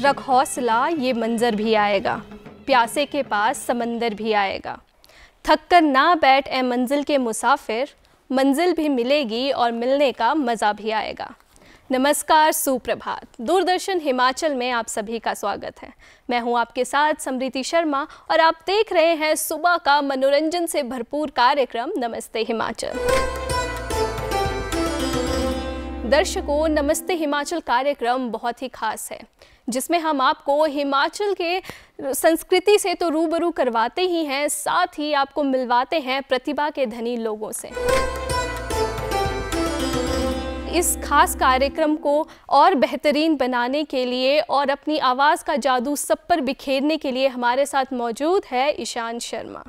रख हौसला, ये मंजर भी आएगा, प्यासे के पास समंदर भी आएगा। थक कर ना बैठ ए मंजिल के मुसाफिर, मंजिल भी मिलेगी और मिलने का मज़ा भी आएगा। नमस्कार, सुप्रभात। दूरदर्शन हिमाचल में आप सभी का स्वागत है। मैं हूं आपके साथ समृति शर्मा और आप देख रहे हैं सुबह का मनोरंजन से भरपूर कार्यक्रम नमस्ते हिमाचल। दर्शकों, नमस्ते हिमाचल कार्यक्रम बहुत ही खास है, जिसमें हम आपको हिमाचल के संस्कृति से तो रूबरू करवाते ही हैं, साथ ही आपको मिलवाते हैं प्रतिभा के धनी लोगों से। इस खास कार्यक्रम को और बेहतरीन बनाने के लिए और अपनी आवाज़ का जादू सब पर बिखेरने के लिए हमारे साथ मौजूद है ईशान शर्मा।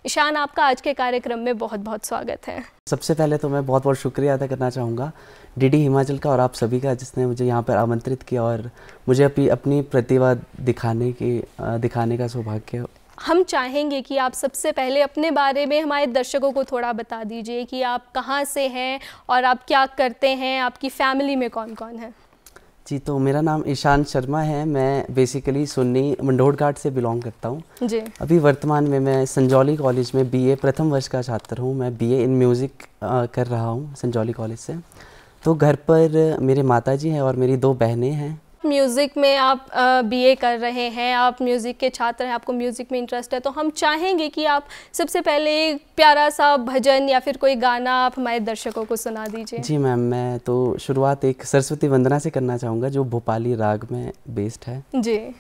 ईशान, आपका आज के कार्यक्रम में बहुत बहुत स्वागत है। सबसे पहले तो मैं बहुत बहुत शुक्रिया अदा करना चाहूँगा डीडी हिमाचल का और आप सभी का, जिसने मुझे यहाँ पर आमंत्रित किया और मुझे अपनी प्रतिभा दिखाने का सौभाग्य। हम चाहेंगे कि आप सबसे पहले अपने बारे में हमारे दर्शकों को थोड़ा बता दीजिए कि आप कहाँ से हैं और आप क्या करते हैं, आपकी फैमिली में कौन कौन है। जी, तो मेरा नाम ईशान शर्मा है। मैं बेसिकली सुन्नी मंडोर घाट से बिलोंग करता हूँ जी। अभी वर्तमान में मैं संजौली कॉलेज में बीए प्रथम वर्ष का छात्र हूँ। मैं बीए इन म्यूज़िक कर रहा हूँ संजौली कॉलेज से। तो घर पर मेरे माताजी हैं और मेरी 2 बहनें हैं। म्यूज़िक में आप बीए कर रहे हैं, आप म्यूज़िक के छात्र हैं, आपको म्यूज़िक में इंटरेस्ट है, तो हम चाहेंगे कि आप सबसे पहले एक प्यारा सा भजन या फिर कोई गाना आप हमारे दर्शकों को सुना दीजिए। जी मैम, मैं तो शुरुआत एक सरस्वती वंदना से करना चाहूँगा, जो भोपाली राग में बेस्ड है। जी।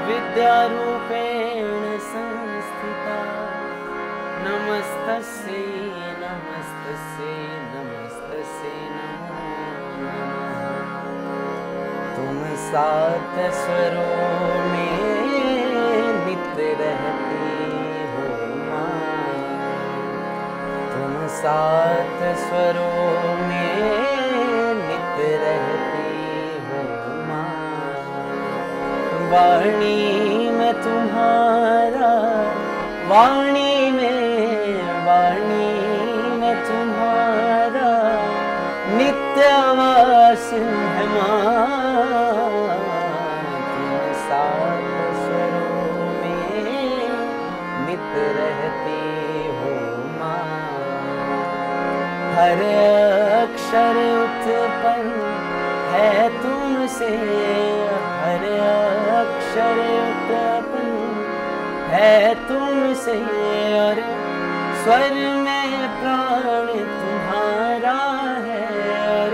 विद्यारूपेण संस्थिता नमस्तस्यै नमस्तस्यै नमस्तस्यै नमो नमः। तुम 7 स्वरों में नित्य रहती हो माँ, तुम 7 स्वरों में नित्य रहती हो माँ। वाणी में तुम्हारा, वाणी में तुम्हारा नित्यवास है माँ। तुम 7 स्वरों में नित्य रहती हो माँ। हर अक्षर उत्पन्न है तुमसे, हर अक्षर उत्पन्न है तुमसे, और स्वर में प्राण तुम्हारा है, और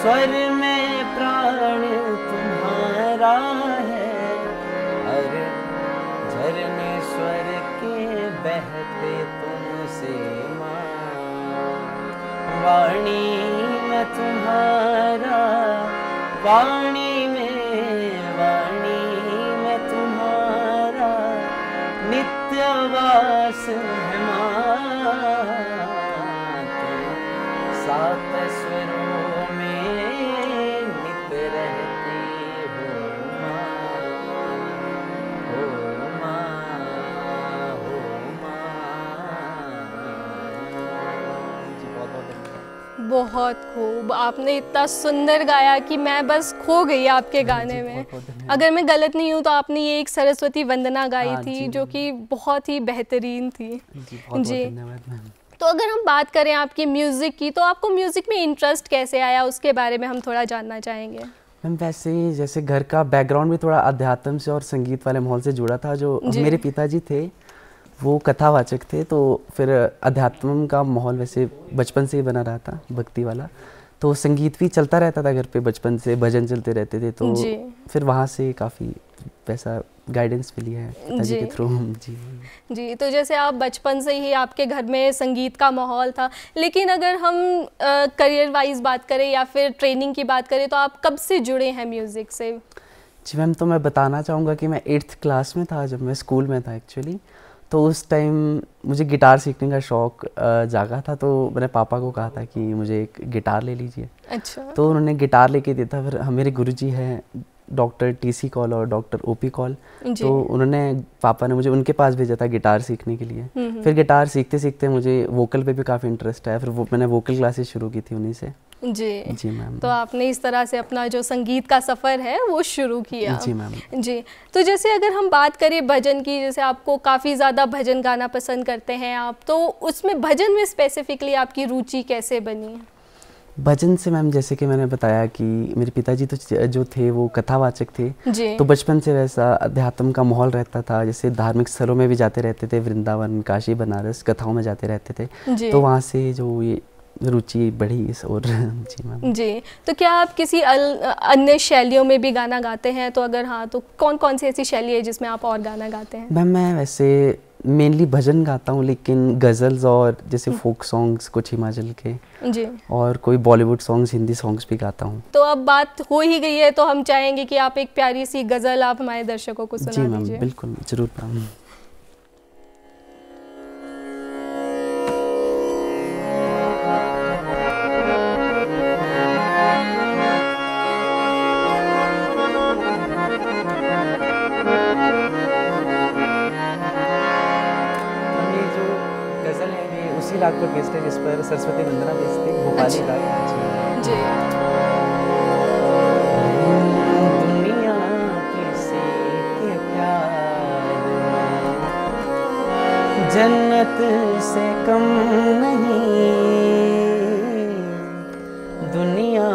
स्वर में प्राण तुम्हारा है, और झरने स्वर के बहते तुमसे माँ। वाणी में तुम्हारा, वाणी में तुम्हारा नित्यवास है माँ। तुम 7 स्वरों में नित्य रहती हो माँ। बहुत खूब, आपने इतना सुंदर गाया कि मैं बस खो गई आपके गाने में। अगर मैं गलत नहीं हूँ तो आपने ये एक सरस्वती वंदना गाई थी जो कि बहुत ही बेहतरीन थी। जी, तो अगर हम बात करें आपकी म्यूज़िक की, तो आपको म्यूज़िक में इंटरेस्ट कैसे आया, उसके बारे में हम थोड़ा जानना चाहेंगे। मैम वैसे ही जैसे घर का बैकग्राउंड भी थोड़ा अध्यात्म से और संगीत वाले माहौल से जुड़ा था। जो मेरे पिताजी थे वो कथावाचक थे, तो फिर अध्यात्म का माहौल वैसे बचपन से ही बना रहा था, भक्ति वाला। तो संगीत भी चलता रहता था घर पे, बचपन से भजन चलते रहते थे। तो फिर वहाँ से काफ़ी वैसा गाइडेंस मिली है पिताजी के थ्रू। जी, तो जैसे आप बचपन से ही आपके घर में संगीत का माहौल था, लेकिन अगर हम करियर वाइज बात करें या फिर ट्रेनिंग की बात करें, तो आप कब से जुड़े हैं म्यूज़िक से? जी मैम, तो मैं बताना चाहूँगा कि मैं 8th क्लास में था जब मैं स्कूल में था एक्चुअली। तो उस टाइम मुझे गिटार सीखने का शौक़ जागा था, तो मैंने पापा को कहा था कि मुझे एक गिटार ले लीजिए। अच्छा। तो उन्होंने गिटार लेके दिया था। फिर मेरे गुरुजी हैं डॉक्टर टीसी कौल और डॉक्टर ओपी कौल, तो उन्होंने, पापा ने मुझे उनके पास भेजा था गिटार सीखने के लिए। फिर गिटार सीखते सीखते मुझे वोकल पे भी काफ़ी इंटरेस्ट आया। फिर मैंने वोकल क्लासेस शुरू की थी उन्हीं से। जी मैम। तो आपने इस तरह से अपना जो संगीत का सफ़र है वो शुरू किया। जी मैम। जी, तो जैसे अगर हम बात करें भजन की, जैसे आपको काफ़ी ज़्यादा भजन गाना पसंद करते हैं आप, तो उसमें भजन में स्पेसिफिकली आपकी रुचि कैसे बनी? भजन से मैम, जैसे कि मैंने बताया कि मेरे पिताजी तो जो थे वो कथावाचक थे, तो बचपन से वैसा अध्यात्म का माहौल रहता था। जैसे धार्मिक स्थलों में भी जाते रहते थे, वृंदावन, काशी, बनारस, कथाओं में जाते रहते थे। तो वहाँ से जो ये रुचि बढ़ी इस और। जी मैम। जी, तो क्या आप किसी अन्य शैलियों में भी गाना गाते हैं? तो अगर हाँ, तो कौन कौन सी ऐसी शैली है जिसमें आप और गाना गाते हैं? मैम मैं वैसे मेनली भजन गाता हूँ, लेकिन गज़ल्स और जैसे फोक सॉन्ग्स कुछ हिमाचल के, जी, और कोई बॉलीवुड सॉन्ग्स, हिंदी सॉन्ग्स भी गाता हूँ। तो अब बात हो ही गई है, तो हम चाहेंगे कि आप एक प्यारी सी गज़ल आप हमारे दर्शकों को सुना दीजिए। जी मैम, बिल्कुल, ज़रूर मैम। राग पर बेस्ड है, जिस पर सरस्वती वंदना बेस्ड है, भोपाली राग। जी। दुनिया किसी के प्यार में जन्नत से कम नहीं, दुनिया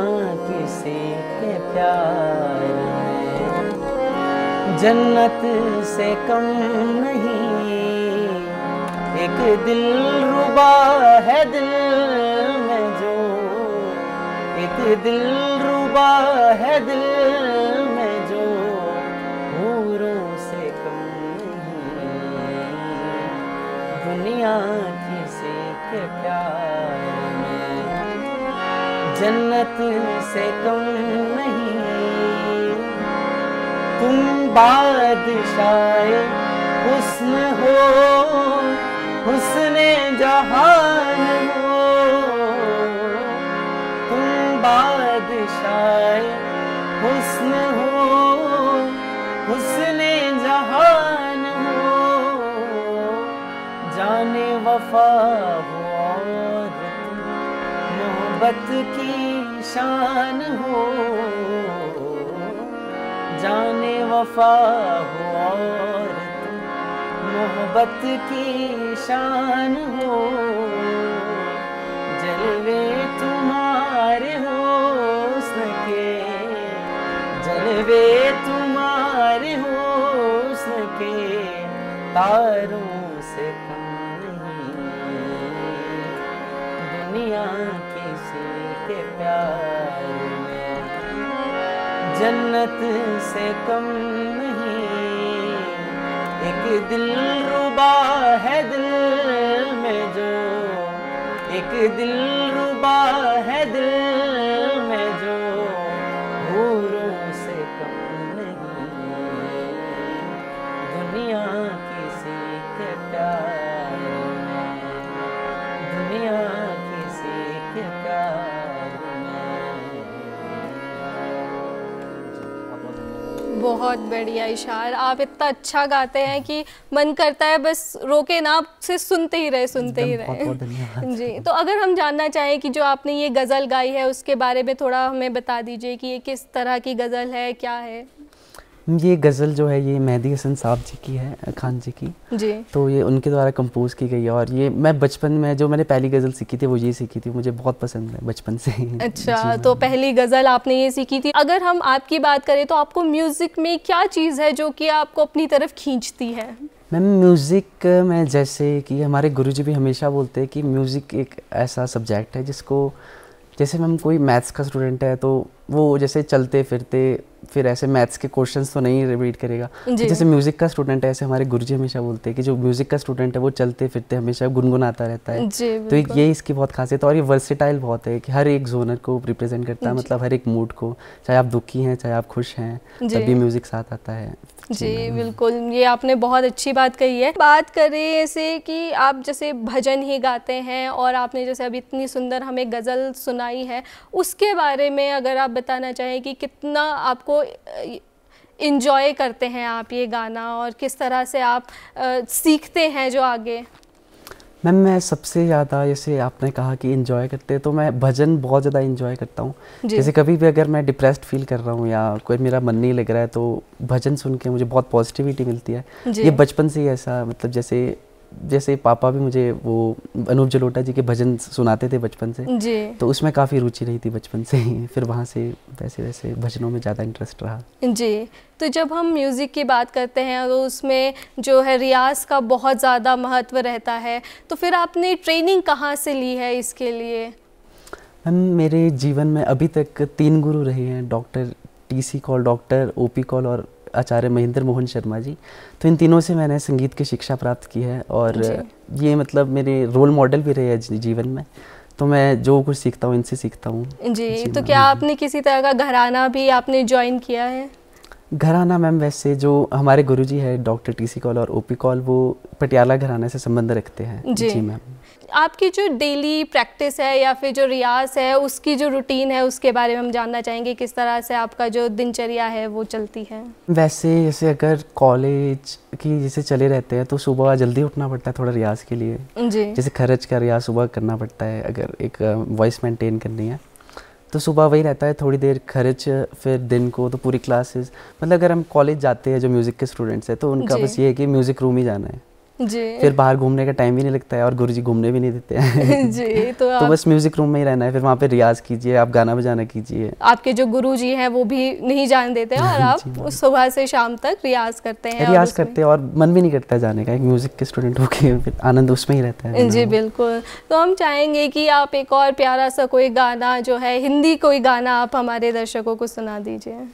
किसी के प्यार में जन्नत से कम नहीं। एक दिल रुबा है दिल में जो, एक दिल रुबा है दिल में जो, हूरों से कम नहीं, दुनिया किसी के प्यार में जन्नत से कम नहीं। तुम बादशाए हुस्न हो, हुस्ने जहान हो, तुम बादशाए हुस्न हो, हुस्ने जहान हो, जाने वफा हो और मोहब्बत की शान हो, जाने वफा हो और मोहब्बत की शान हो, जलवे तुम्हारे हुस्न के, जलवे तुम्हारे हुस्न के, तारों से कम नहीं, दुनिया किसी के प्यार में जन्नत से कम नहीं। एक दिल रुबा है दिल में जो, एक दिल रुबा है दिल में जो, हूरों से कम नहीं, दुनिया किसी के प्यार में, दुनिया किसी के प्यार में। बहुत बढ़िया इशार, आप इतना अच्छा गाते हैं कि मन करता है बस रोके ना, आपसे सुनते ही रहे बहुत बहुत धन्यवाद जी। तो अगर हम जानना चाहें कि जो आपने ये गज़ल गाई है उसके बारे में थोड़ा हमें बता दीजिए कि ये किस तरह की गज़ल है, क्या है? ये गज़ल जो है ये मेहदी हसन साहब जी की है, खान जी की जी। तो ये उनके द्वारा कंपोज की गई है और ये मैं बचपन में जो मैंने पहली गज़ल सीखी थी वो ये सीखी थी, मुझे बहुत पसंद है बचपन से। अच्छा, तो पहली गज़ल आपने ये सीखी थी। अगर हम आपकी बात करें तो आपको म्यूज़िक में क्या चीज़ है जो कि आपको अपनी तरफ खींचती है? मैम म्यूज़िक में जैसे कि हमारे गुरुजी भी हमेशा बोलते हैं कि म्यूज़िक एक ऐसा सब्जेक्ट है जिसको, जैसे मैम कोई मैथ्स का स्टूडेंट है तो वो जैसे चलते फिरते फिर ऐसे मैथ्स के क्वेश्चंस तो नहीं रिपीट करेगा, तो जैसे म्यूज़िक का स्टूडेंट है ऐसे हमारे गुरुजी हमेशा बोलते हैं कि जो म्यूज़िक का स्टूडेंट है वो चलते फिरते हमेशा गुनगुनाता रहता है। तो एक ये इसकी बहुत खासियत है और ये वर्सेटाइल बहुत है कि हर एक जोनर को रिप्रेजेंट करता है, मतलब हर एक मूड को, चाहे आप दुखी हैं चाहे आप खुश हैं तभी म्यूज़िक साथ आता है। जी बिल्कुल, ये आपने बहुत अच्छी बात कही है। बात करें ऐसे कि आप जैसे भजन ही गाते हैं और आपने जैसे अभी इतनी सुंदर हमें गज़ल सुनाई है, उसके बारे में अगर आप बताना चाहें कि कितना आपको इंजॉय करते हैं आप ये गाना और किस तरह से आप सीखते हैं जो आगे? मैम मैं सबसे ज़्यादा, जैसे आपने कहा कि इंजॉय करते हैं, तो मैं भजन बहुत ज़्यादा इंजॉय करता हूँ। जैसे कभी भी अगर मैं डिप्रेस्ड फील कर रहा हूँ या कोई मेरा मन नहीं लग रहा है तो भजन सुन के मुझे बहुत पॉजिटिविटी मिलती है। ये बचपन से ही ऐसा, मतलब जैसे पापा भी मुझे वो अनूप जलोटा जी के भजन सुनाते थे बचपन से जी। तो उसमें काफ़ी रुचि रही थी बचपन से ही, फिर वहाँ से वैसे वैसे भजनों में ज़्यादा इंटरेस्ट रहा। जी। तो जब हम म्यूज़िक की बात करते हैं तो उसमें जो है रियाज़ का बहुत ज़्यादा महत्व रहता है, तो फिर आपने ट्रेनिंग कहाँ से ली है इसके लिए? मैम मेरे जीवन में अभी तक 3 गुरु रहे हैं, doctor TC. Kaul, doctor OP. Kaul और आचार्य महेंद्र मोहन शर्मा जी। तो इन तीनों से मैंने संगीत की शिक्षा प्राप्त की है और ये मतलब मेरे रोल मॉडल भी रहे हैं जीवन में, तो मैं जो कुछ सीखता हूँ इनसे सीखता हूँ। जी। तो क्या आपने किसी तरह का घराना भी आपने ज्वाइन किया है? घराना मैम वैसे जो हमारे गुरुजी है डॉक्टर टी.सी. कौल और ओ.पी. कौल वो पटियाला घराने से संबंध रखते हैं। जी मैम। आपकी जो डेली प्रैक्टिस है या फिर जो रियाज़ है उसकी जो रूटीन है उसके बारे में हम जानना चाहेंगे, किस तरह से आपका जो दिनचर्या है वो चलती है? वैसे जैसे अगर कॉलेज की जैसे चले रहते हैं तो सुबह जल्दी उठना पड़ता है थोड़ा रियाज़ के लिए। जी। जैसे खरच का रियाज़ सुबह करना पड़ता है, अगर एक वॉइस मेंटेन करनी है तो सुबह वही रहता है, थोड़ी देर खर्च, फिर दिन को तो पूरी क्लासेस, मतलब अगर हम कॉलेज जाते हैं जो म्यूज़िक के स्टूडेंट्स हैं तो उनका बस ये है कि म्यूज़िक रूम ही जाना है। जी। फिर बाहर घूमने का टाइम भी नहीं लगता है और गुरुजी घूमने भी नहीं देते हैं। जी। तो बस म्यूज़िक रूम में ही रहना है, फिर वहाँ पे रियाज़ कीजिए, आप गाना बजाना कीजिए। आपके जो गुरुजी हैं वो भी नहीं जाने देते हैं और आप सुबह से शाम तक रियाज़ करते हैं? रियाज़ करते हैं और मन भी नहीं करता है जाने का, एक म्यूज़िक के स्टूडेंट होके फिर आनंद उसमें ही रहता है। जी बिल्कुल। तो हम चाहेंगे कि आप एक और प्यारा सा कोई गाना जो है हिंदी कोई गाना आप हमारे दर्शकों को सुना दीजिए।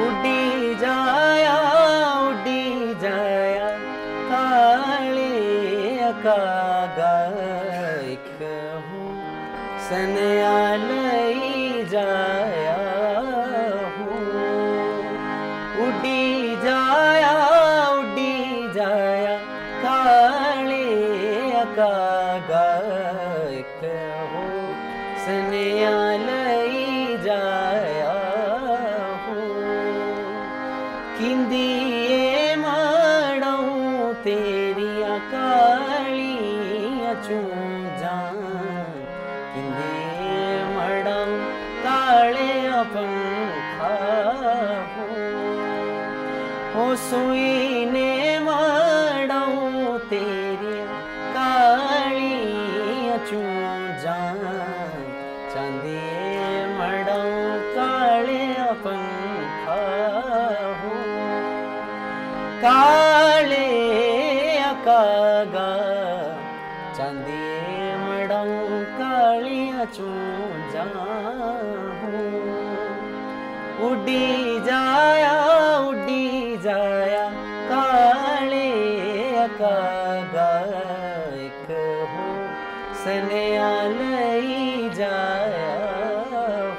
उड़ी जाया काले कागा एक हूँ सनया लई जाया हूँ। उड़ी जाया काले कागा एक हूँ सनया लई जाया किंदिए माड़ू तेरिया कालिया चूजा किंदिए माड़ू काले पंखा हो सुई ने माड़ू तेरिया कालिया चूजा चांदिए माड़ू काले पंखा काले कागा चांदी मड़ाऊ कालिया चूजा। उड़ी जाया काले कागा एक हो सनया लई जाया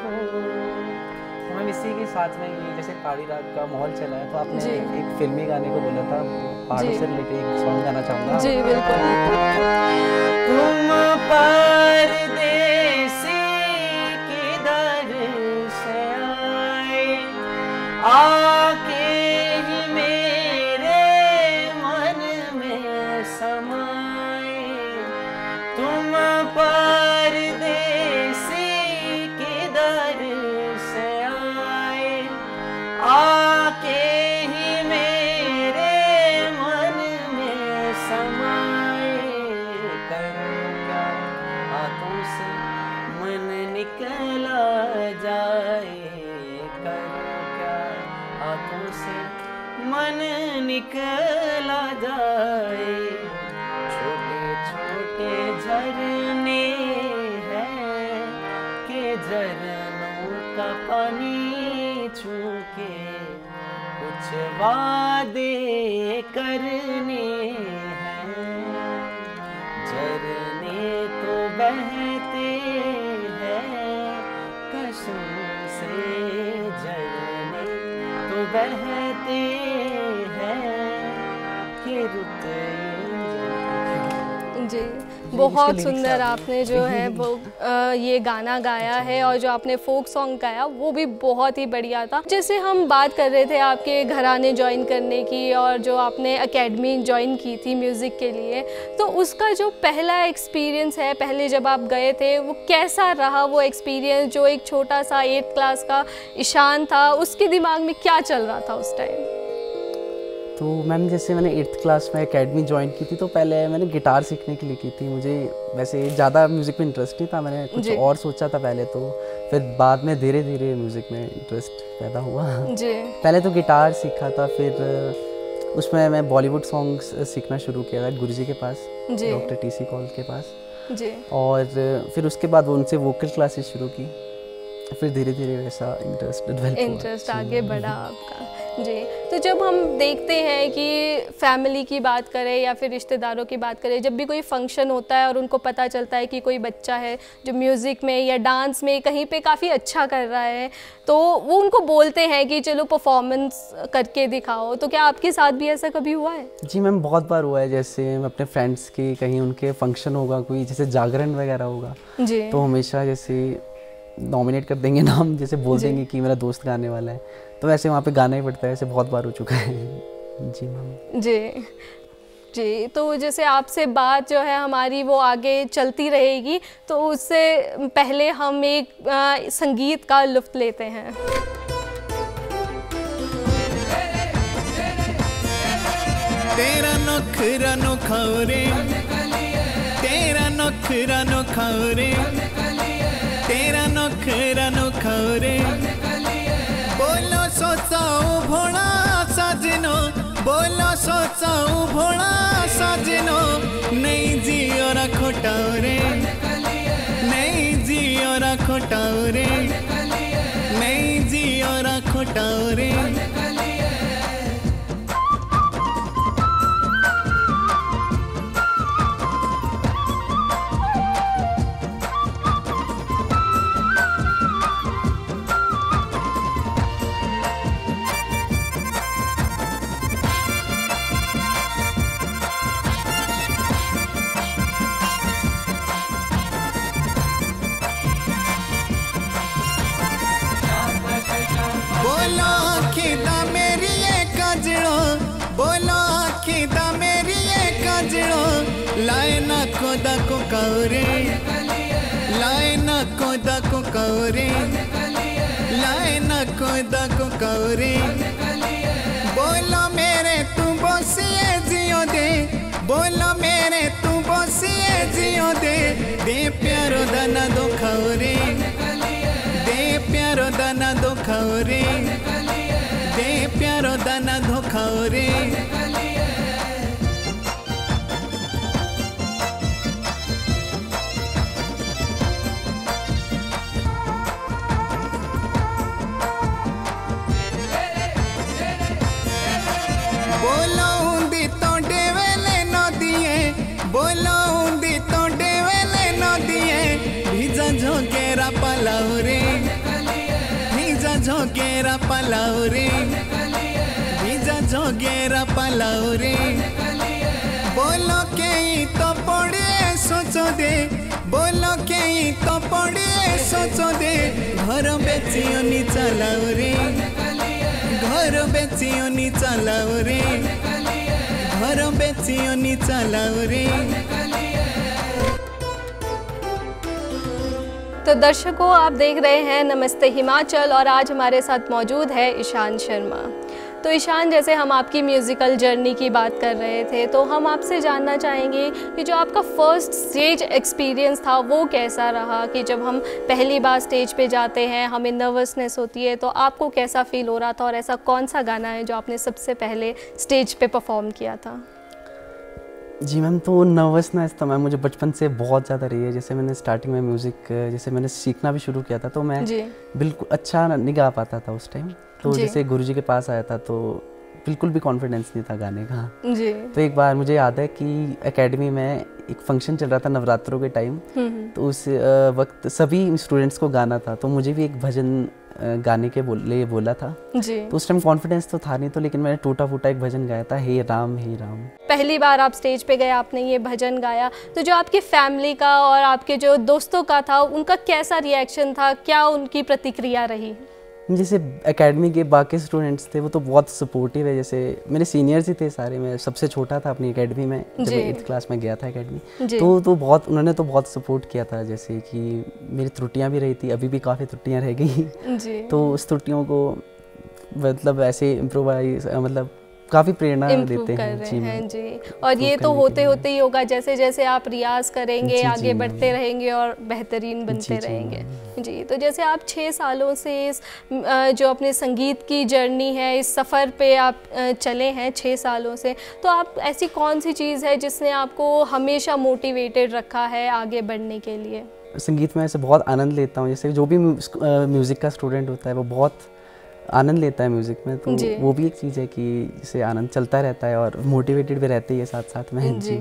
हो। तो मैम इसी के साथ में ये जैसे पहाड़ी राग का माहौल चला है, तो आपने एक फिल्मी गाने को बोला था, पहाड़ों से रिलेटेड एक सॉन्ग गाना चाहूँगा। जी बिल्कुल। तुम परदेसी किधर से आए, आके ही मेरे मन में समाए। तुम परदेसी किधर से आए, आके ही मेरे मन में समाए। करूं क्या हाथों से मन निकला जाए, करूं क्या हाथों से मन निकला जाए। छोटे छोटे झरने हैं के झरनों का पानी छूके कुछ वादे करने हैं। झरने तो बहते हैं कसम से, झरने तो बहते हैं कि रुत जी। बहुत सुंदर आपने जो है वो ये गाना गाया है, और जो आपने फोक सॉन्ग गाया वो भी बहुत ही बढ़िया था। जैसे हम बात कर रहे थे आपके घराने ज्वाइन करने की, और जो आपने एकेडमी ज्वाइन की थी म्यूज़िक के लिए, तो उसका जो पहला एक्सपीरियंस है, पहले जब आप गए थे, वो कैसा रहा वो एक्सपीरियंस? जो एक छोटा सा 8th क्लास का ईशान था, उसके दिमाग में क्या चल रहा था उस टाइम? तो मैम जैसे मैंने 8th क्लास में एकेडमी ज्वाइन की थी, तो पहले मैंने गिटार सीखने के लिए की थी। मुझे वैसे ज़्यादा म्यूज़िक में इंटरेस्ट नहीं था, मैंने कुछ और सोचा था पहले, तो फिर बाद में धीरे धीरे म्यूज़िक में इंटरेस्ट पैदा हुआ जी। पहले तो गिटार सीखा था, फिर उसमें मैं बॉलीवुड सॉन्ग्स सीखना शुरू किया था गुरुजी के पास, डॉक्टर TC कॉल के पास जी। और फिर उसके बाद उनसे वोकल क्लासेस शुरू की, फिर धीरे धीरे वैसा इंटरेस्ट आगे बढ़ा आपका जी। तो जब हम देखते हैं कि फैमिली की बात करें या फिर रिश्तेदारों की बात करें, जब भी कोई फंक्शन होता है और उनको पता चलता है कि कोई बच्चा है जो म्यूज़िक में या डांस में कहीं पे काफ़ी अच्छा कर रहा है, तो वो उनको बोलते हैं कि चलो परफॉर्मेंस करके दिखाओ। तो क्या आपके साथ भी ऐसा कभी हुआ है? जी मैम, बहुत बार हुआ है। जैसे अपने फ्रेंड्स की कहीं उनके फंक्शन होगा, कोई जैसे जागरण वगैरह होगा जी, तो हमेशा जैसे नॉमिनेट कर देंगे नाम, जैसे बोल देंगे कि मेरा दोस्त गाने वाला है, तो वैसे वहाँ पे गाना ही पड़ता है। ऐसे बहुत बार हो चुका है जी मैम। जी। तो जैसे आपसे बात जो है हमारी वो आगे चलती रहेगी, तो उससे पहले हम एक संगीत का लुत्फ़ लेते हैं। तेरा नखरा नखरे, तेरा नखरा नखरे, तेरा नखरा नखरे, बोलो सोचाओ भोला सजनो, बोलो सोचाओ भोला सजनो, नहीं जियो रा खोटाओ रे, नहीं जियो रा खोटाओ रे, नहीं जियो रा खोटाओ रे। बोलो आखिदा मेरी ये कजड़ो, बोलो आखिदा मेरी ये कजड़ो, लाए ना कोदा को कौरे, लाए ना कोदा को कौरे, लाए ना कोदा को कौरे। बोलो मेरे तू बोसिए जियो दे, बोलो मेरे तू बोसिए जियो दे, दे प्यारो दाना दो खौरे, दे प्यारो दाना दो खौरे, दे प्यारो दाना दो खौरे। चलाओ रे बीजा जोगेरा पलाओ रे बोलो के तो पड़े सोचो दे बोलो के तो पड़े सोचो दे घर बेचियो नी चलाओ रे घर बेचियो नी चलाओ रे घर बेचियो नी चलाओ रे। तो दर्शकों, आप देख रहे हैं नमस्ते हिमाचल और आज हमारे साथ मौजूद है ईशान शर्मा। तो ईशान, जैसे हम आपकी म्यूज़िकल जर्नी की बात कर रहे थे, तो हम आपसे जानना चाहेंगे कि जो आपका फ़र्स्ट स्टेज एक्सपीरियंस था वो कैसा रहा, कि जब हम पहली बार स्टेज पे जाते हैं हमें नर्वसनेस होती है, तो आपको कैसा फ़ील हो रहा था और ऐसा कौन सा गाना है जो आपने सबसे पहले स्टेज पे परफॉर्म किया था? जी मैम, तो नर्वसनेस तो मैम मुझे बचपन से बहुत ज़्यादा रही है। जैसे मैंने स्टार्टिंग में म्यूज़िक जैसे मैंने सीखना भी शुरू किया था तो मैं बिल्कुल अच्छा नहीं गा पाता था उस टाइम। तो जैसे गुरुजी के पास आया था तो बिल्कुल भी कॉन्फिडेंस नहीं था गाने का जी। तो एक बार मुझे याद है कि एकेडमी में एक फंक्शन चल रहा था नवरात्रों के टाइम, तो उस वक्त सभी स्टूडेंट्स को गाना था, तो मुझे भी एक भजन गाने के लिए बोला था जी। तो उस टाइम कॉन्फिडेंस तो था नहीं, तो लेकिन मैंने टूटा फूटा एक भजन गाया था, हे राम हे राम। पहली बार आप स्टेज पे गए, आपने ये भजन गाया, तो जो आपकी फैमिली का और आपके जो दोस्तों का था उनका कैसा रिएक्शन था, क्या उनकी प्रतिक्रिया रही? जैसे एकेडमी के बाकी स्टूडेंट्स थे वो तो बहुत सपोर्टिव है। जैसे मेरे सीनियर्स ही थे सारे, मैं सबसे छोटा था अपनी एकेडमी में जब मैं 8th क्लास में गया था एकेडमी, तो बहुत उन्होंने तो बहुत सपोर्ट किया था। जैसे कि मेरी त्रुटियां भी रही थी, अभी भी काफ़ी त्रुटियां रह गई तो उस त्रुटियों को मतलब ऐसे इम्प्रोवाइज मतलब काफ़ी प्रेरणा देते हैं जी। और ये तो होते होते ही होगा, जैसे जैसे आप रियाज करेंगे आगे बढ़ते रहेंगे और बेहतरीन बनते रहेंगे जी। तो जैसे आप 6 सालों से इस जो अपने संगीत की जर्नी है, इस सफ़र पे आप चले हैं 6 सालों से, तो आप ऐसी कौन सी चीज़ है जिसने आपको हमेशा मोटिवेटेड रखा है आगे बढ़ने के लिए? संगीत में ऐसे बहुत आनंद लेता हूँ। जैसे जो भी म्यूज़िक का स्टूडेंट होता है वो बहुत आनंद लेता है म्यूज़िक में, तो वो भी एक चीज़ है कि जिससे आनंद चलता रहता है और मोटिवेटेड भी रहते हैं साथ साथ में जी।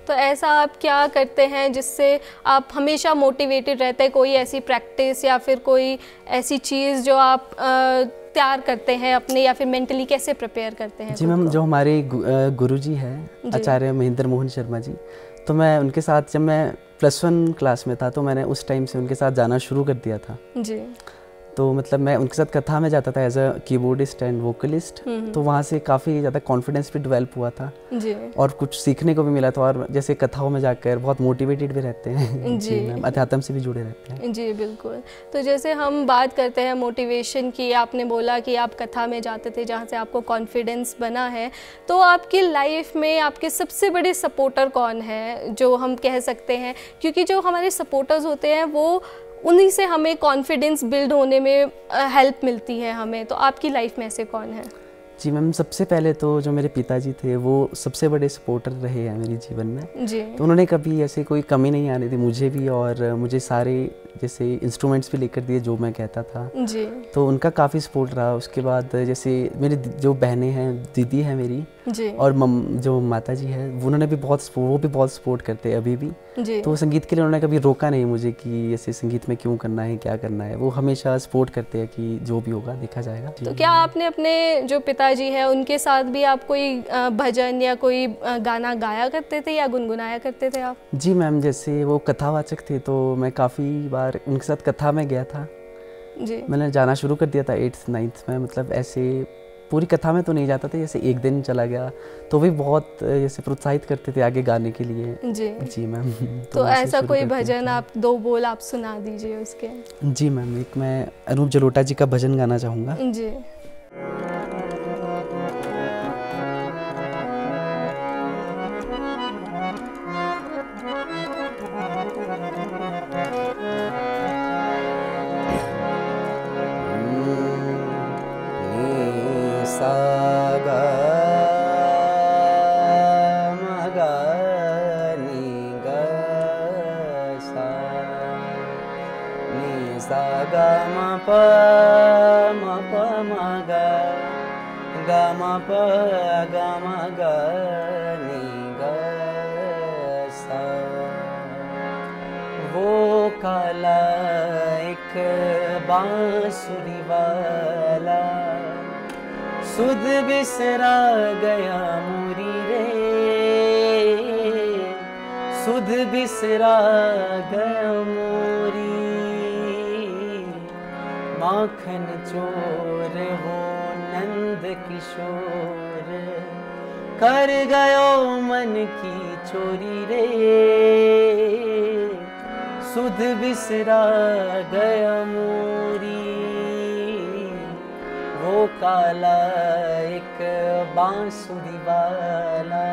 तो ऐसा आप क्या करते हैं जिससे आप हमेशा मोटिवेटेड रहते हैं? कोई ऐसी प्रैक्टिस या फिर कोई ऐसी चीज़ जो आप तैयार करते हैं अपने, या फिर मेंटली कैसे प्रिपेयर करते हैं? जी मैम, जो हमारे गुरुजी हैं आचार्य महेंद्र मोहन शर्मा जी, तो मैं उनके साथ जब मैं +1 क्लास में था तो मैंने उस टाइम से उनके साथ जाना शुरू कर दिया था जी। तो मतलब मैं उनके साथ कथा में जाता था as a keyboardist and vocalist, तो वहाँ से काफ़ी ज़्यादा कॉन्फिडेंस भी डेवलप हुआ था जी। और कुछ सीखने को भी मिला था, और जैसे कथाओं में जाकर बहुत मोटिवेटेड भी रहते हैं जी, अध्यात्म से भी जुड़े रहते हैं जी। बिल्कुल। तो जैसे हम बात करते हैं मोटिवेशन की, आपने बोला कि आप कथा में जाते थे जहाँ से आपको कॉन्फिडेंस बना है, तो आपकी लाइफ में आपके सबसे बड़े सपोर्टर कौन है जो हम कह सकते हैं? क्योंकि जो हमारे सपोर्टर्स होते हैं वो उन्हीं से हमें कॉन्फिडेंस बिल्ड होने में हेल्प मिलती है हमें, तो आपकी लाइफ में ऐसे कौन है? जी मैम, सबसे पहले तो जो मेरे पिताजी थे वो सबसे बड़े सपोर्टर रहे हैं मेरे जीवन में जी। तो उन्होंने कभी ऐसे कोई कमी नहीं आने दी मुझे भी, और मुझे सारे जैसे इंस्ट्रूमेंट्स भी लेकर दिए जो मैं कहता था जी। तो उनका काफ़ी सपोर्ट रहा। उसके बाद जैसे मेरी जो बहनें हैं, दीदी है मेरी जी। और जो माता जी है उन्होंने भी वो भी बहुत सपोर्ट करते हैं अभी भी जी। तो संगीत के लिए उन्होंने कभी रोका नहीं मुझे कि ऐसे संगीत में क्यों करना है, क्या करना है। वो हमेशा सपोर्ट करते हैं कि जो भी होगा देखा जाएगा। तो क्या आपने अपने जो पिताजी हैं उनके साथ भी आप कोई भजन या कोई गाना गाया करते थे या गुनगुनाया करते थे आप? जी मैम, जैसे वो कथावाचक थे तो मैं काफ़ी बार उनके साथ कथा में गया था जी। मैंने जाना शुरू कर दिया था 8th 9th में, मतलब ऐसे पूरी कथा में तो नहीं जाता था, जैसे एक दिन चला गया तो भी बहुत जैसे प्रोत्साहित करते थे आगे गाने के लिए जी मैम। तो ऐसा कोई भजन आप 2 बोल आप सुना दीजिए उसके। जी मैम, एक मैं अनूप जलोटा जी का भजन गाना चाहूँगा जी। वो काला एक बांसुरी वाला सुध बिसरा गया मोरी रे, सुध बिसरा गया मोरी, माखन चोर वो नंद किशोर, कर गयो मन की चोरी रे, सुध बिसरा गया मोरी, वो काला एक बांसुरी वाला,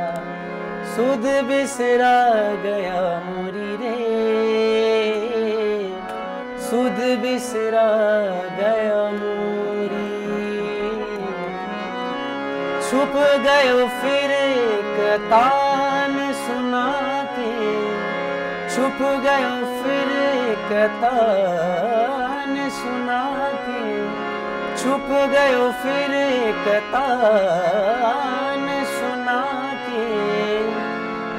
सुध बिसरा गया मोरी रे, सुध बिसरा गया मोरी, छुप गयो फिर एक तान सुना के, छुप गयो फिर एक तान सुना के, छुप गयो फिर एक तान सुना के,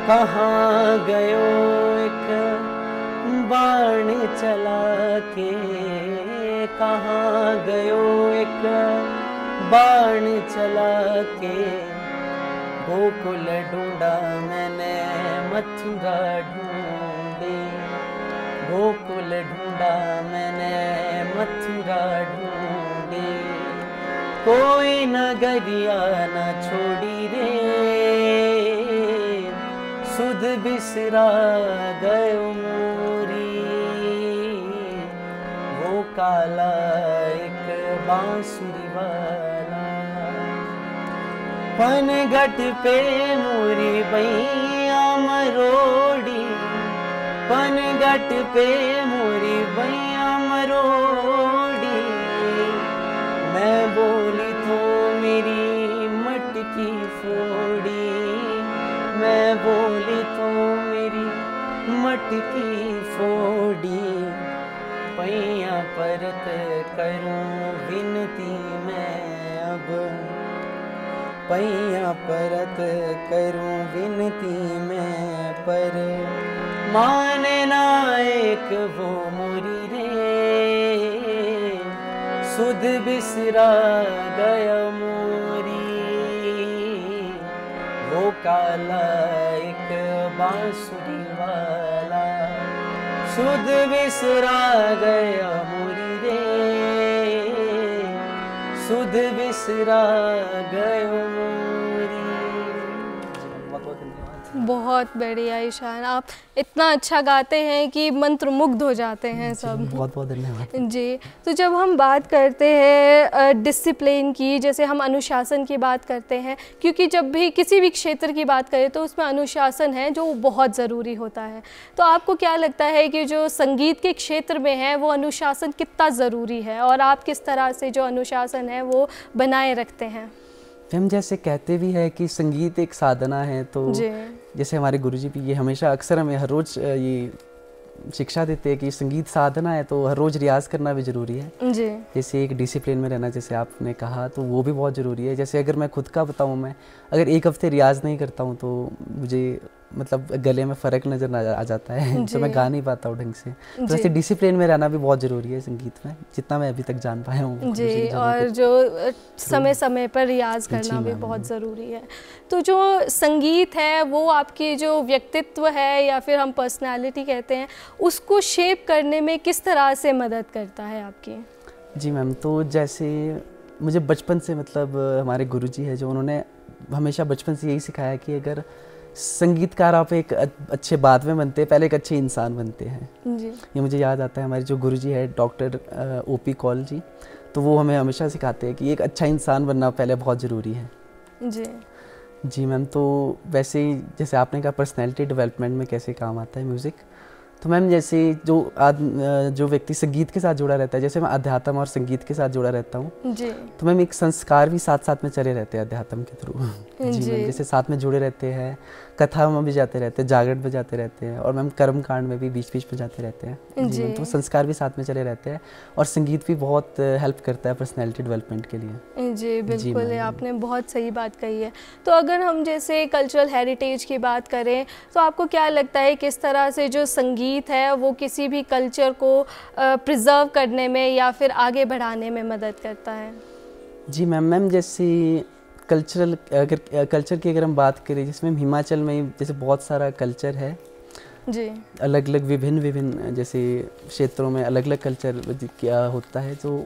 कहाँ गयो एक बाण चला के, कहाँ गयो एक बाण चला के, गोकुल ढूंढा मैंने मथुरा ढूंढी, गोकुल ढूंढा मैंने मथुरा ढूंढी, कोई नगरिया न छोड़ी रे, सुध बिसरा गयो मोरी, वो काला एक बांसुरी वाला, पनघट पे मोरी बैया मरोड़ी, पनघट पे मोरी बैया मरोड़ी, मैं बोली तो मेरी मटकी फोड़ी, मैं बोली तो मेरी मटकी फोड़ी, पैया परत करूं विनती मैं अब, पैया परत करूं विनती मैं, पर माने ना एक वो मोरी रे, सुध बिसरा गया मोरी, वो काला एक बांसुरी वाला, सुध बिसरा गया मोरी रे, सुध बिसरा गयो मोरी। बहुत बढ़िया ईशान, आप इतना अच्छा गाते हैं कि मंत्रमुग्ध हो जाते हैं सब। बहुत बहुत धन्यवाद जी। तो जब हम बात करते हैं डिसिप्लिन की, जैसे हम अनुशासन की बात करते हैं, क्योंकि जब भी किसी भी क्षेत्र की बात करें तो उसमें अनुशासन है जो बहुत ज़रूरी होता है। तो आपको क्या लगता है कि जो संगीत के क्षेत्र में है वो अनुशासन कितना ज़रूरी है, और आप किस तरह से जो अनुशासन है वो बनाए रखते हैं? हम जैसे कहते भी है कि संगीत एक साधना है, तो जैसे हमारे गुरुजी भी ये हमेशा अक्सर हमें हर रोज़ ये शिक्षा देते हैं कि संगीत साधना है, तो हर रोज़ रियाज करना भी ज़रूरी है जी। जैसे एक डिसिप्लिन में रहना, जैसे आपने कहा, तो वो भी बहुत ज़रूरी है। जैसे अगर मैं खुद का बताऊँ, मैं अगर एक हफ्ते रियाज नहीं करता हूँ तो मुझे मतलब गले में फ़र्क नज़र आ जाता है, तो मैं गा नहीं पाता हूँ ढंग से। तो ऐसे डिसिप्लिन में रहना भी बहुत ज़रूरी है संगीत में, जितना मैं अभी तक जान पाया हूँ जी। और जो समय समय पर रियाज करना भी बहुत ज़रूरी है। तो जो संगीत है वो आपकी जो व्यक्तित्व है, या फिर हम पर्सनालिटी कहते हैं, उसको शेप करने में किस तरह से मदद करता है आपकी? जी मैम, तो जैसे मुझे बचपन से मतलब हमारे गुरुजी है जो उन्होंने हमेशा बचपन से यही सिखाया कि अगर संगीतकार आप एक अच्छे बाद में बनते हैं, पहले एक अच्छे इंसान बनते हैं जी। ये मुझे याद आता है, हमारे जो गुरुजी है डॉक्टर ओपी कौल जी, तो वो हमें हमेशा सिखाते हैं कि एक अच्छा इंसान बनना पहले बहुत ज़रूरी है जी मैम। तो वैसे ही जैसे आपने कहा पर्सनैलिटी डेवलपमेंट में कैसे काम आता है म्यूज़िक, तो मैम जैसे जो व्यक्ति संगीत के साथ जुड़ा रहता है, जैसे मैं अध्यात्म और संगीत के साथ जुड़ा रहता हूँ जी, तो मैम एक संस्कार भी साथ साथ में चले रहते हैं अध्यात्म के थ्रू जी मैम। जैसे साथ में जुड़े रहते हैं, कथा में भी जाते रहते हैं, जागरण में जाते रहते हैं, और मैम कर्म कांड में भी बीच बीच में जाते रहते हैं जी मैम। तो संस्कार भी साथ में चले रहते हैं, और संगीत भी बहुत हेल्प करता है पर्सनैलिटी डेवलपमेंट के लिए जी। बिल्कुल, आपने बहुत सही बात कही है। तो अगर हम जैसे कल्चरल हेरिटेज की बात करें, तो आपको क्या लगता है किस तरह से जो संगीत है वो किसी भी कल्चर को प्रिजर्व करने में या फिर आगे बढ़ाने में मदद करता है? जी मैम जैसे कल्चर की अगर हम बात करें, जिसमें हिमाचल में जैसे बहुत सारा कल्चर है जी, अलग अलग विभिन्न जैसे क्षेत्रों में अलग अलग कल्चर क्या होता है, तो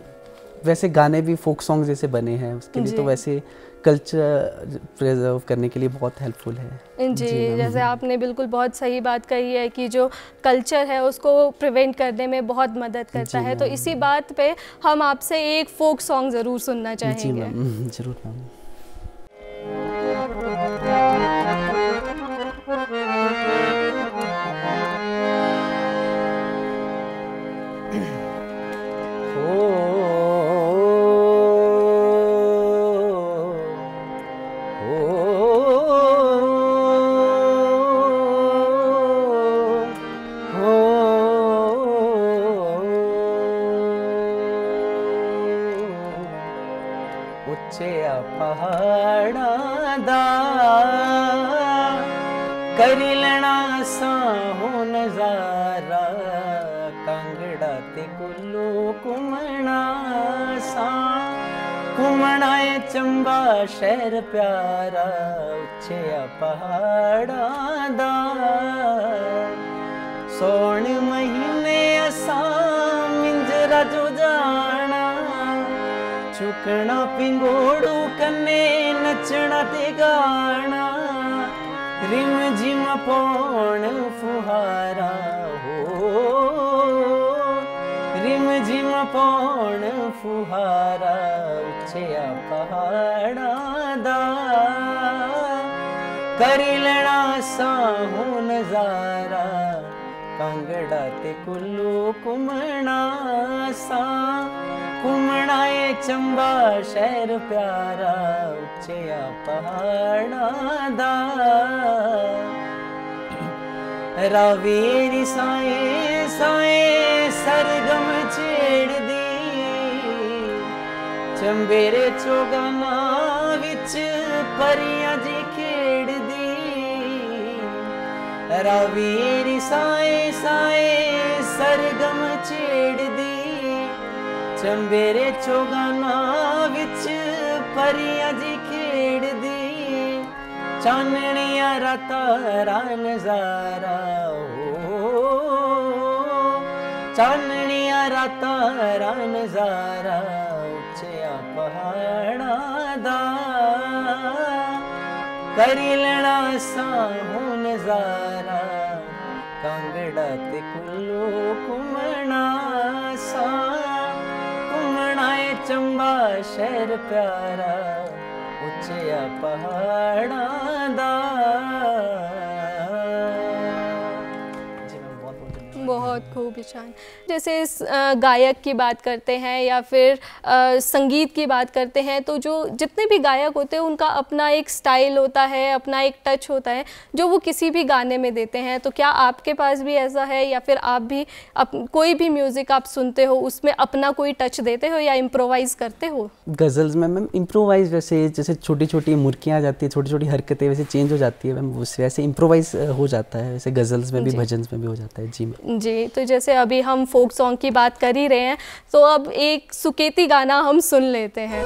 वैसे गाने भी फोक सॉन्ग जैसे बने हैं उसके लिए, तो वैसे कल्चर प्रिजर्व करने के लिए बहुत हेल्पफुल है। जी जैसे आपने बिल्कुल बहुत सही बात कही है कि जो कल्चर है उसको प्रिवेंट करने में बहुत मदद करता है। तो इसी बात पे हम आपसे एक फोक सॉन्ग ज़रूर सुनना चाहेंगे। जी मैम, ज़रूर मैम। ਉੱਚਿਆ ਪਹਾੜਾਂ ਦਾ ਕਰ ਲੈਣਾ ਸਾਹੋਂ ਨਜ਼ਾਰਾ, ਕਾਂਗੜਾ ਤੇ ਕੁੱਲੂ ਘੁੰਮਣਾ ਸਾਂ, ਘੁੰਮਣਾ ਏ ਚੰਬਾ ਸ਼ਹਿਰ ਪਿਆਰਾ, ਉੱਚਿਆ ਪਹਾੜਾਂ ਦਾ। ਸੌਣ ਮਹੀਨੇ ਅਸਾਂ ਮਿੰਜਰਾ ਜੋ ਜਾਣਾ, चुकना पिंगोड़ू कन्ने नचना ते गाना, रिम झिम पौन फुहारा हो, रिम झिम पौन फुहारा, उच्चिया पहाड़ां दा कर लेना साहू नजारा, कांगड़ा ते कुल्लू घुमना सा, घुमना ए चंबा शहर प्यारा, उच्चिया पहाड़ां दा। रावेरी साए साए सरगम छेड़ दी, चंबेरे चोगाना विच परियां जी खेड़ दी, रावेरी साए साए सरगम छेड़ दी, चंबेरे चोगाना विच परियां जी खेड़ दी, चाननिया राता रा नजारा हो, चाननिया राता रा नजारा, उच्चिया पहाड़ां दा कर लेना साहू नजारा, कांगड़ा ते कुल्लू घुमना सा, चंबा शहर प्यारा, उच्चिया पहाड़ां दा। बहुत खूब ईशान। जैसे गायक की बात करते हैं या फिर संगीत की बात करते हैं, तो जो जितने भी गायक होते हैं उनका अपना एक स्टाइल होता है, अपना एक टच होता है जो वो किसी भी गाने में देते हैं। तो क्या आपके पास भी ऐसा है, या फिर आप भी कोई भी म्यूज़िक आप सुनते हो उसमें अपना कोई टच देते हो या इम्प्रोवाइज़ करते हो? गज़ल्स में मैम इम्प्रोवाइज़ जैसे छोटी छोटी मुर्कियाँ आ जाती है, छोटी छोटी हरकतें वैसे चेंज हो जाती है मैम, वैसे इम्प्रोवाइज़ हो जाता है, वैसे गज़ल्स में भी भजन्स में भी हो जाता है। जी जी, तो जैसे अभी हम फोक सॉन्ग की बात कर ही रहे हैं, तो अब एक सुकेती गाना हम सुन लेते हैं।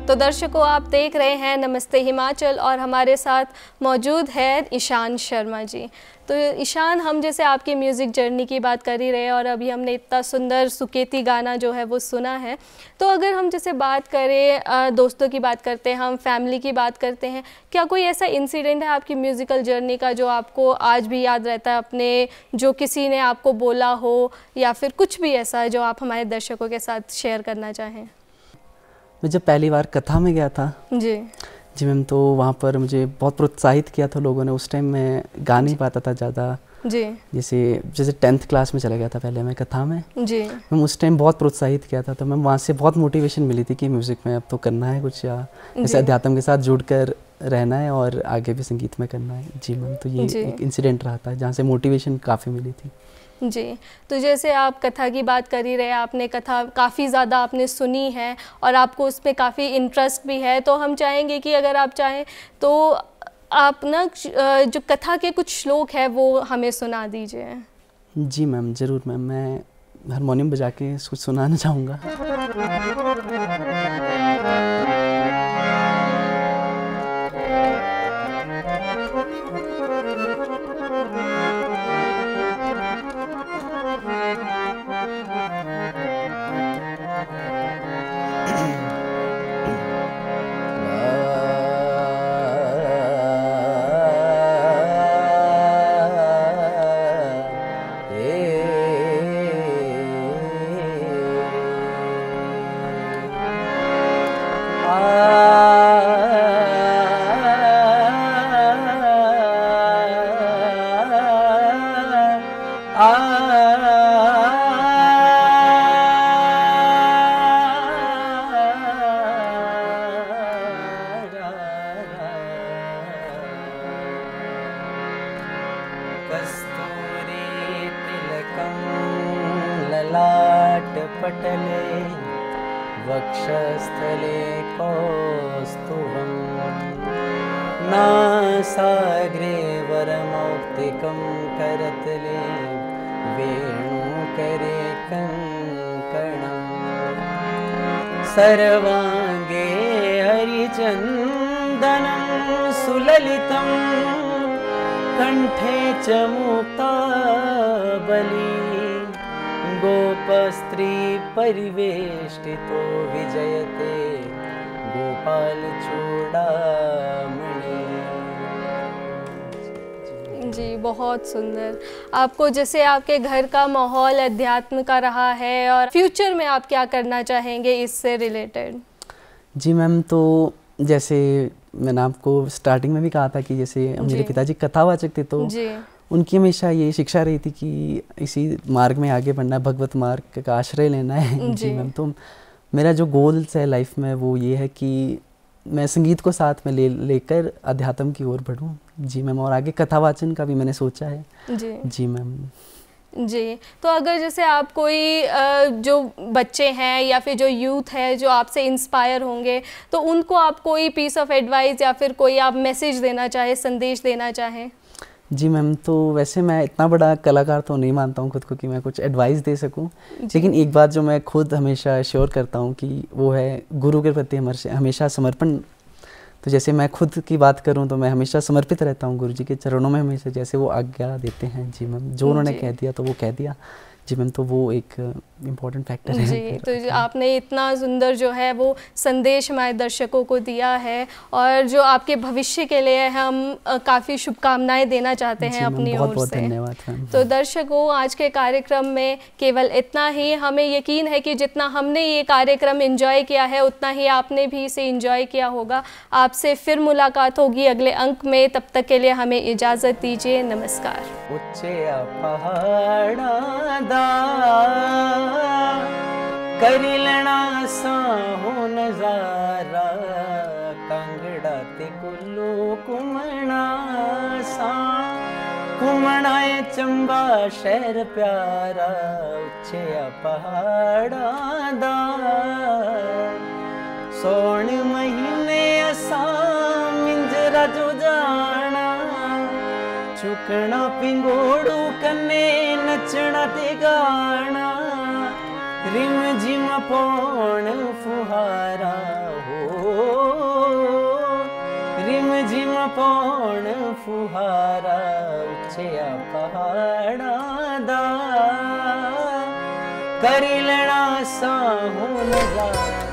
तो दर्शकों, आप देख रहे हैं नमस्ते हिमाचल और हमारे साथ मौजूद है ईशान शर्मा जी। तो ईशान, हम जैसे आपकी म्यूज़िक जर्नी की बात कर ही रहे हैं और अभी हमने इतना सुंदर सुकेती गाना जो है वो सुना है। तो अगर हम जैसे बात करें, दोस्तों की बात करते हैं, हम फैमिली की बात करते हैं, क्या कोई ऐसा इंसिडेंट है आपकी म्यूज़िकल जर्नी का जो आपको आज भी याद रहता है, अपने जो किसी ने आपको बोला हो, या फिर कुछ भी ऐसा है जो आप हमारे दर्शकों के साथ शेयर करना चाहें? मैं जब पहली बार कथा में गया था जी मैम, तो वहाँ पर मुझे बहुत प्रोत्साहित किया था लोगों ने। उस टाइम मैं गा नहीं पाता था ज़्यादा जी, जैसे 10th क्लास में चला गया था पहले मैं कथा में जी। मैम उस टाइम बहुत प्रोत्साहित किया था, तो मैम वहाँ से बहुत मोटिवेशन मिली थी कि म्यूज़िक में अब तो करना है कुछ, या जैसे अध्यात्म के साथ जुड़कर रहना है और आगे भी संगीत में करना है जी मैम। तो ये एक इंसिडेंट रहा था जहाँ से मोटिवेशन काफ़ी मिली थी जी। तो जैसे आप कथा की बात कर ही रहे, आपने कथा काफ़ी ज़्यादा आपने सुनी है और आपको उसमें काफ़ी इंटरेस्ट भी है, तो हम चाहेंगे कि अगर आप चाहें तो आप ना जो कथा के कुछ श्लोक है वो हमें सुना दीजिए। जी मैम, ज़रूर मैम। मैं हारमोनियम बजा के कुछ सुनाना चाहूँगा। पटले वक्षस्थले कौस्तुभं नासाग्रे वरमौक्तिकं करतले वेणुकरे कङ्कणं सर्वाङ्गे हरिचन्दनं सुललितं कण्ठे च मुक्तावली गोपस्त्री परिवेष्टितो विजयते गोपाल चूड़ामणि। जी, बहुत सुंदर। आपको जैसे आपके घर का माहौल अध्यात्म का रहा है और फ्यूचर में आप क्या करना चाहेंगे इससे रिलेटेड? जी मैम, तो जैसे मैंने आपको स्टार्टिंग में भी कहा था कि जैसे मेरे पिताजी कथावाचक थे, तो उनकी हमेशा ये शिक्षा रही थी कि इसी मार्ग में आगे बढ़ना है, भगवत मार्ग का आश्रय लेना है जी मैम। तो मेरा जो गोल्स है लाइफ में वो ये है कि मैं संगीत को साथ में लेकर अध्यात्म की ओर बढ़ूं जी मैम, और आगे कथावाचन का भी मैंने सोचा है जी मैम। जी, तो अगर जैसे आप कोई जो बच्चे हैं या फिर जो यूथ है जो आपसे इंस्पायर होंगे, तो उनको आप कोई पीस ऑफ एडवाइस या फिर कोई आप मैसेज देना चाहें, संदेश देना चाहें? जी मैम, तो वैसे मैं इतना बड़ा कलाकार तो नहीं मानता हूँ खुद को कि मैं कुछ एडवाइस दे सकूँ, लेकिन एक बात जो मैं खुद हमेशा श्योर करता हूँ कि वो है गुरु के प्रति हमेशा समर्पण। तो जैसे मैं खुद की बात करूँ तो मैं हमेशा समर्पित रहता हूँ गुरु जी के चरणों में, हमेशा जैसे वो आज्ञा देते हैं जी मैम। जो उन्होंने कह दिया तो वो कह दिया जी मैम, तो वो एक इम्पॉर्टेंट फैक्टर है जी। तो आपने इतना सुंदर जो है वो संदेश हमारे दर्शकों को दिया है और जो आपके भविष्य के लिए हम काफ़ी शुभकामनाएं देना चाहते हैं अपनी ओर से। धन्यवाद मैम। तो दर्शकों, आज के कार्यक्रम में केवल इतना ही। हमें यकीन है कि जितना हमने ये कार्यक्रम एंजॉय किया है उतना ही आपने भी इसे एंजॉय किया होगा। आपसे फिर मुलाकात होगी अगले अंक में, तब तक के लिए हमें इजाज़त दीजिए। नमस्कार। कर लेना साहो नजारा कांगड़ा ते कुल्लू कुमना सा कुमनाए चंबा शहर प्यारा उच्चे पहाड़ा दा सोन महीने असा मिंजरा जो जाना चुकना पिंगोड़ू कन्ने नचना ते गाना रिम झिम पौण फुहारा हो, रिम झिम पौण फुहारा उच्चिया पहाड़ा दा करी लेना साहू नजारा।